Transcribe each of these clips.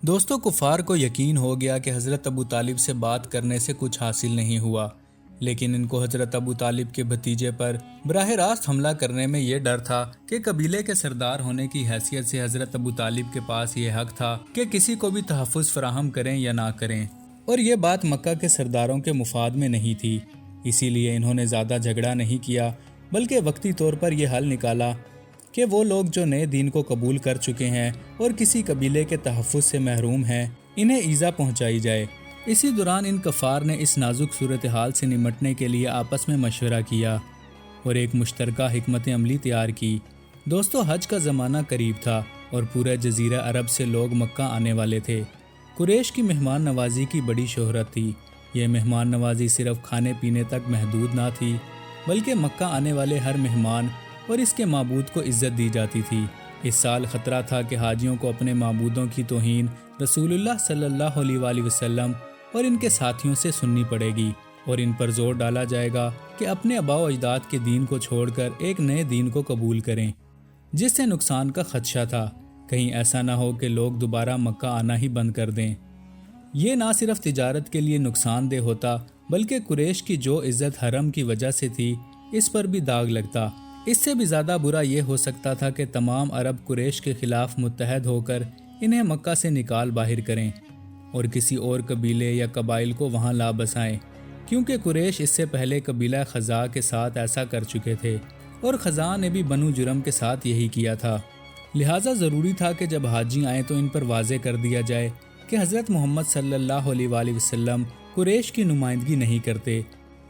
دوستوں کفار کو یقین ہو گیا کہ حضرت ابو طالب سے بات کرنے سے کچھ حاصل نہیں ہوا، لیکن ان کو حضرت ابو طالب کے بھتیجے پر براہ راست حملہ کرنے میں یہ ڈر تھا کہ قبیلے کے سردار ہونے کی حیثیت سے حضرت ابو طالب کے پاس یہ حق تھا کہ کسی کو بھی تحفظ فراہم کریں یا نہ کریں، اور یہ بات مکہ کے سرداروں کے مفاد میں نہیں تھی۔ اسی لیے انہوں نے زیادہ جھگڑا نہیں کیا، بلکہ وقتی طور پر یہ حل نکالا کہ وہ لوگ جو نئے دین کو قبول کر چکے ہیں اور کسی قبیلے کے تحفظ سے محروم ہیں، انہیں ایذا پہنچائی جائے۔ اسی دوران ان کفار نے اس نازک صورتحال سے نمٹنے کے لیے آپس میں مشورہ کیا اور ایک مشترکہ حکمت عملی تیار کی۔ دوستو حج کا زمانہ قریب تھا اور پورے جزیرہ عرب سے لوگ مکہ آنے والے تھے۔ قریش کی مہمان نوازی کی بڑی شہرت تھی۔ یہ مہمان نوازی صرف کھانے پینے تک محدود نہ تھی، بلکہ مکہ آنے والے ہر مہمان اور اس کے معبود کو عزت دی جاتی تھی۔ اس سال خطرہ تھا کہ حاجیوں کو اپنے معبودوں کی توہین رسول اللہ صلی اللہ علیہ وآلہ وسلم اور ان کے ساتھیوں سے سننی پڑے گی، اور ان پر زور ڈالا جائے گا کہ اپنے آباء و اجداد کے دین کو چھوڑ کر ایک نئے دین کو قبول کریں، جس سے نقصان کا خدشہ تھا۔ کہیں ایسا نہ ہو کہ لوگ دوبارہ مکہ آنا ہی بند کر دیں۔ یہ نہ صرف تجارت کے لیے نقصان دہ ہوتا، بلکہ قریش کی جو عزت حرم کی وجہ سے تھی، اس پر بھی داغ لگتا۔ اس سے بھی زیادہ برا یہ ہو سکتا تھا کہ تمام عرب قریش کے خلاف متحد ہو کر انہیں مکہ سے نکال باہر کریں اور کسی اور قبیلے یا قبائل کو وہاں لا بسائیں، کیونکہ قریش اس سے پہلے قبیلہ خزاع کے ساتھ ایسا کر چکے تھے، اور خزاع نے بھی بنو جرم کے ساتھ یہی کیا تھا۔ لہٰذا ضروری تھا کہ جب حاجی آئیں تو ان پر واضح کر دیا جائے کہ حضرت محمد صلی اللہ علیہ وآلہ وسلم قریش کی نمائندگی نہیں کرتے،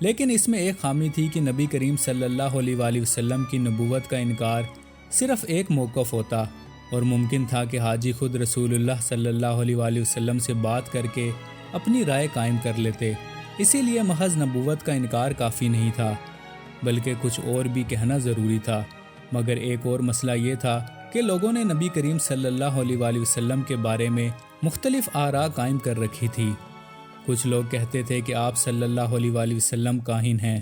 لیکن اس میں ایک خامی تھی کہ نبی کریم صلی اللہ علیہ وآلہ وسلم کی نبوت کا انکار صرف ایک موقف ہوتا، اور ممکن تھا کہ حاجی خود رسول اللہ صلی اللہ علیہ وآلہ وسلم سے بات کر کے اپنی رائے قائم کر لیتے۔ اسی لیے محض نبوت کا انکار کافی نہیں تھا، بلکہ کچھ اور بھی کہنا ضروری تھا۔ مگر ایک اور مسئلہ یہ تھا کہ لوگوں نے نبی کریم صلی اللہ علیہ وآلہ وسلم کے بارے میں مختلف آراء قائم کر رکھی تھی۔ کچھ لوگ کہتے تھے کہ آپ صلی اللہ علیہ وآلہ وسلم کاہن ہیں،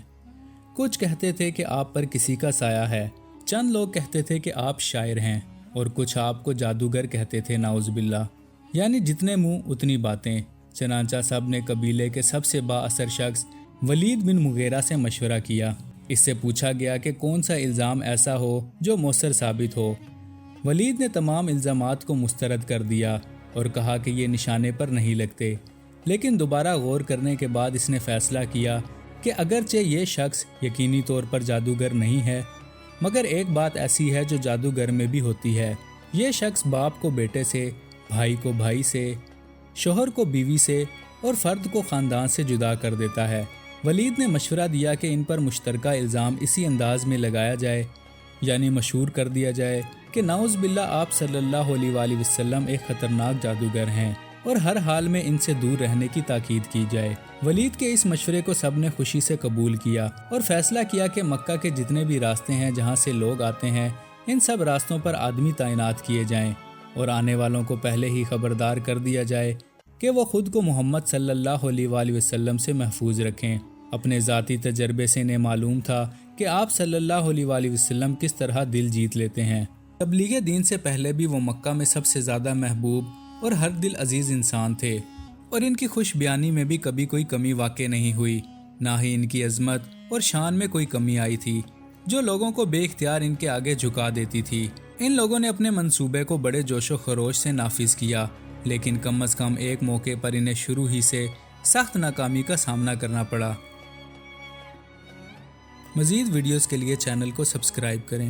کچھ کہتے تھے کہ آپ پر کسی کا سایہ ہے، چند لوگ کہتے تھے کہ آپ شاعر ہیں، اور کچھ آپ کو جادوگر کہتے تھے، نعوذ باللہ۔ یعنی جتنے منہ اتنی باتیں۔ چنانچہ سب نے قبیلے کے سب سے با اثر شخص ولید بن مغیرہ سے مشورہ کیا۔ اس سے پوچھا گیا کہ کون سا الزام ایسا ہو جو مؤثر ثابت ہو۔ ولید نے تمام الزامات کو مسترد کر دیا اور کہا کہ یہ نشانے پر نہیں لگتے، لیکن دوبارہ غور کرنے کے بعد اس نے فیصلہ کیا کہ اگرچہ یہ شخص یقینی طور پر جادوگر نہیں ہے، مگر ایک بات ایسی ہے جو جادوگر میں بھی ہوتی ہے۔ یہ شخص باپ کو بیٹے سے، بھائی کو بھائی سے، شوہر کو بیوی سے اور فرد کو خاندان سے جدا کر دیتا ہے۔ ولید نے مشورہ دیا کہ ان پر مشترکہ الزام اسی انداز میں لگایا جائے، یعنی مشہور کر دیا جائے کہ نعوذ باللہ آپ صلی اللہ علیہ وآلہ وسلم ایک خطرناک جادوگر ہیں، اور ہر حال میں ان سے دور رہنے کی تاکید کی جائے۔ ولید کے اس مشورے کو سب نے خوشی سے قبول کیا اور فیصلہ کیا کہ مکہ کے جتنے بھی راستے ہیں جہاں سے لوگ آتے ہیں، ان سب راستوں پر آدمی تعینات کیے جائیں، اور آنے والوں کو پہلے ہی خبردار کر دیا جائے کہ وہ خود کو محمد صلی اللہ علیہ وآلہ وسلم سے محفوظ رکھیں۔ اپنے ذاتی تجربے سے انہیں معلوم تھا کہ آپ صلی اللہ علیہ وآلہ وسلم کس طرح دل جیت لیتے ہیں۔ تبلیغ دین سے پہلے بھی وہ مکہ میں سب سے زیادہ محبوب اور ہر دل عزیز انسان تھے، اور ان کی خوش بیانی میں بھی کبھی کوئی کمی واقع نہیں ہوئی، نہ ہی ان کی عظمت اور شان میں کوئی کمی آئی تھی جو لوگوں کو بے اختیار ان کے آگے جھکا دیتی تھی۔ ان لوگوں نے اپنے منصوبے کو بڑے جوش و خروش سے نافذ کیا، لیکن کم از کم ایک موقع پر انہیں شروع ہی سے سخت ناکامی کا سامنا کرنا پڑا۔ مزید ویڈیوز کے لیے چینل کو سبسکرائب کریں۔